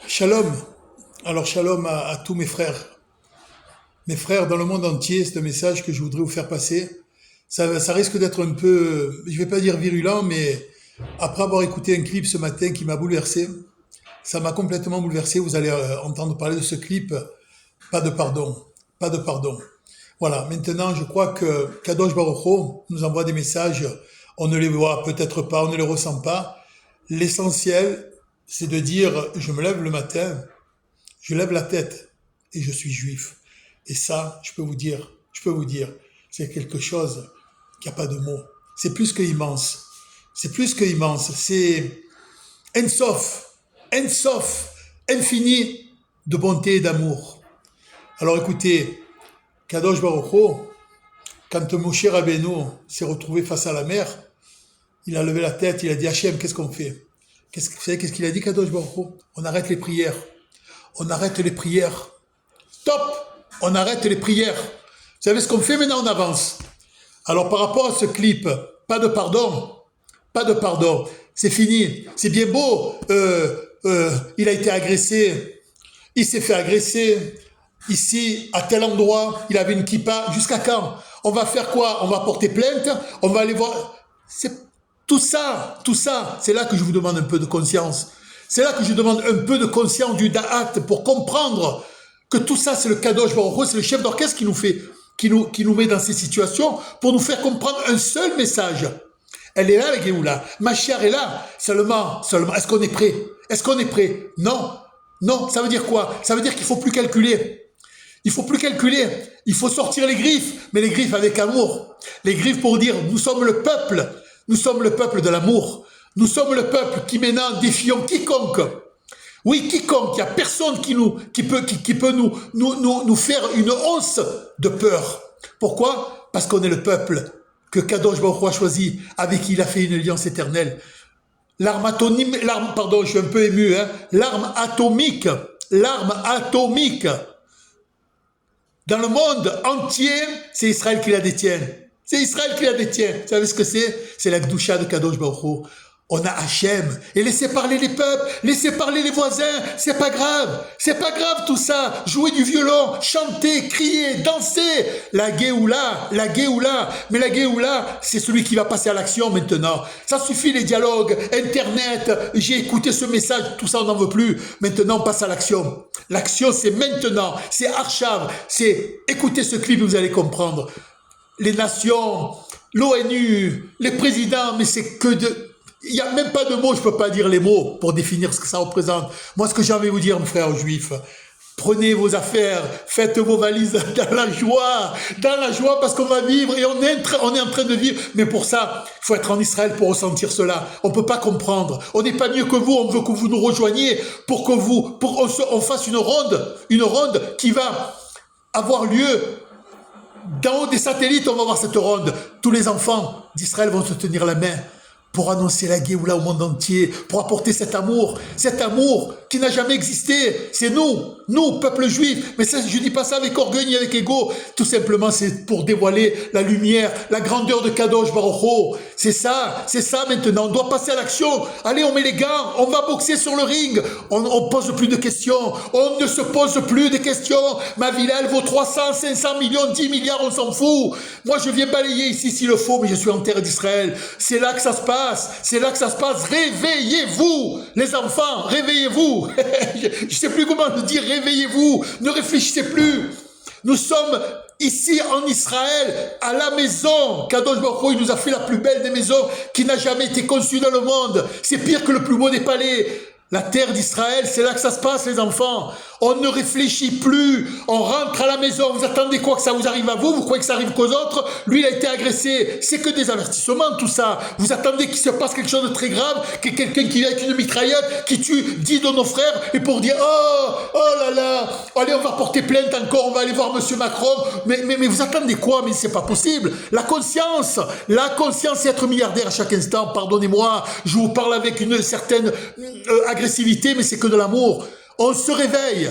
Shalom. Alors shalom à tous mes frères. Mes frères dans le monde entier, c'est un message que je voudrais vous faire passer. Ça risque d'être un peu, je vais pas dire virulent, mais après avoir écouté un clip ce matin qui m'a bouleversé, ça m'a complètement bouleversé. Vous allez entendre parler de ce clip. Pas de pardon. Pas de pardon. Voilà. Maintenant, je crois que Kadosh Baruch Hu nous envoie des messages. On ne les voit peut-être pas, on ne les ressent pas. L'essentiel, c'est de dire, je me lève le matin, je lève la tête et je suis juif. Et ça, je peux vous dire, c'est quelque chose qui n'a pas de mots. C'est plus que immense. C'est plus que immense. C'est Ensof, infini de bonté et d'amour. Alors écoutez, Kadosh Baruch Hu, quand Moshe Rabbeinu s'est retrouvé face à la mer, il a levé la tête, il a dit Hachem, qu'est-ce qu'on fait? Vous savez qu'est-ce qu'il a dit, Kadosh Baruch Hu? On arrête les prières. On arrête les prières. Stop! On arrête les prières. Vous savez ce qu'on fait maintenant? On avance. Alors par rapport à ce clip, pas de pardon. Pas de pardon. C'est fini. C'est bien beau. Il a été agressé. Il s'est fait agresser. Ici, à tel endroit, il avait une kippa. Jusqu'à quand? On va faire quoi? On va porter plainte? On va aller voir... C'est tout ça, c'est là que je vous demande un peu de conscience. C'est là que je demande un peu de conscience du da'at pour comprendre que tout ça, c'est le Kadosh Baruch Hu, c'est le chef d'orchestre qui nous fait, qui nous met dans ces situations pour nous faire comprendre un seul message. Elle est là, la Géoula. Mashiach est là. Seulement, est-ce qu'on est prêt? Est-ce qu'on est prêt? Non. Non, ça veut dire quoi? Ça veut dire qu'il ne faut plus calculer. Il faut plus calculer. Il faut sortir les griffes, mais les griffes avec amour. Les griffes pour dire, nous sommes le peuple. Nous sommes le peuple de l'amour. Nous sommes le peuple qui maintenant défions quiconque. Oui, quiconque. Il n'y a personne qui peut nous faire une once de peur. Pourquoi? Parce qu'on est le peuple que Kadosh Baruch Hu a choisi, avec qui il a fait une alliance éternelle. Pardon, je suis un peu ému, hein. L'arme atomique. Dans le monde entier, c'est Israël qui la détient. C'est Israël qui la détient. Vous savez ce que c'est? C'est la Gdusha de Kadosh Baruch Hu. On a Hachem. Et laissez parler les peuples, laissez parler les voisins. C'est pas grave. C'est pas grave tout ça. Jouer du violon, chanter, crier, danser. La Géoula. Mais la Géoula, c'est celui qui va passer à l'action maintenant. Ça suffit les dialogues, Internet. J'ai écouté ce message, tout ça on n'en veut plus. Maintenant on passe à l'action. L'action c'est maintenant. C'est Archav. C'est écoutez ce clip, vous allez comprendre. Les nations, l'ONU, les présidents, mais c'est que de... Il n'y a même pas de mots, je ne peux pas dire les mots pour définir ce que ça représente. Moi, ce que j'ai envie de vous dire, mes frères juifs, prenez vos affaires, faites vos valises dans la joie parce qu'on va vivre et on est en train de vivre. Mais pour ça, il faut être en Israël pour ressentir cela. On ne peut pas comprendre. On n'est pas mieux que vous, on veut que vous nous rejoigniez pour qu'on fasse une ronde qui va avoir lieu. D'en haut des satellites, on va voir cette ronde. Tous les enfants d'Israël vont se tenir la main pour annoncer la Géoula au monde entier, pour apporter cet amour qui n'a jamais existé. C'est nous, peuple juif. Mais ça, je ne dis pas ça avec orgueil ni avec ego. Tout simplement, c'est pour dévoiler la lumière, la grandeur de Kadosh Baruch Hu. C'est ça maintenant. On doit passer à l'action. Allez, on met les gants, on va boxer sur le ring. On ne pose plus de questions. On ne se pose plus de questions. Ma villa, elle vaut 300, 500 millions, 10 milliards, on s'en fout. Moi, je viens balayer ici s'il le faut, mais je suis en terre d'Israël. C'est là que ça se passe. Réveillez-vous, les enfants, réveillez-vous. Je ne sais plus comment le dire, réveillez-vous, ne réfléchissez plus. Nous sommes ici en Israël, à la maison. Kadosh Baruch Hu, il nous a fait la plus belle des maisons qui n'a jamais été conçue dans le monde. C'est pire que le plus beau des palais. La terre d'Israël, c'est là que ça se passe, les enfants. On ne réfléchit plus. On rentre à la maison. Vous attendez quoi? Que ça vous arrive à vous? Vous croyez que ça arrive qu'aux autres? Lui, il a été agressé. C'est que des avertissements, tout ça. Vous attendez qu'il se passe quelque chose de très grave, que quelqu'un qui vient avec une mitraillette, qui tue 10 de nos frères, et pour dire, oh là là, allez, on va porter plainte encore, on va aller voir monsieur Macron. Mais vous attendez quoi? Mais c'est pas possible. La conscience, c'est être milliardaire à chaque instant. Pardonnez-moi, je vous parle avec une certaine agressivité, mais c'est que de l'amour. On se réveille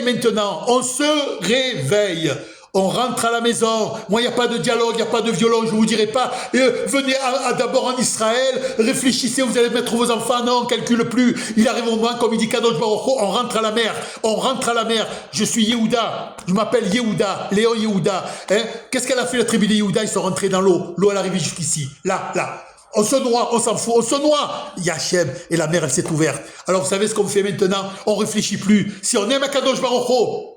maintenant, on se réveille. on rentre à la maison. Moi, il n'y a pas de dialogue, il n'y a pas de violon, je ne vous dirai pas. Venez d'abord en Israël, réfléchissez, vous allez mettre vos enfants. Non, on ne calcule plus. Il arrive au moment, comme il dit Kadosh Baruch Hu, on rentre à la mer. On rentre à la mer. Je suis Yehuda. Je m'appelle Yehuda, Léon Yehuda. Hein? Qu'est-ce qu'elle a fait la tribu de Yehuda? Ils sont rentrés dans l'eau. L'eau, elle est arrivée jusqu'ici. Là. On se noie, on s'en fout, on se noie. Il y a Hachem et la mer, elle s'est ouverte. Alors, vous savez ce qu'on fait maintenant? On ne réfléchit plus. Si on aime Kadosh Baruch Hu,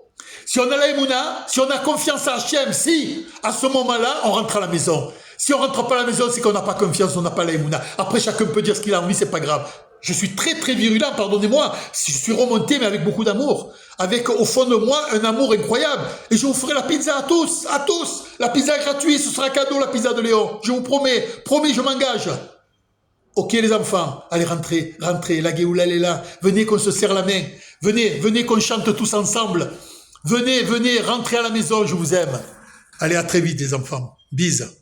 si on a la Emouna, si on a confiance à Hachem, si, à ce moment-là, on rentre à la maison. Si on ne rentre pas à la maison, c'est qu'on n'a pas confiance, on n'a pas la Emouna. Après, chacun peut dire ce qu'il a envie, c'est pas grave. Je suis très virulent, pardonnez-moi. Je suis remonté, mais avec beaucoup d'amour. Avec, au fond de moi, un amour incroyable. Et je vous ferai la pizza à tous, à tous. La pizza est gratuite, ce sera cadeau, la pizza de Léon. Je vous promets, je m'engage. Ok les enfants, allez rentrez, la Géoula elle est là. Venez qu'on se serre la main. Venez qu'on chante tous ensemble. Venez, rentrez à la maison, je vous aime. Allez, à très vite les enfants. Bise.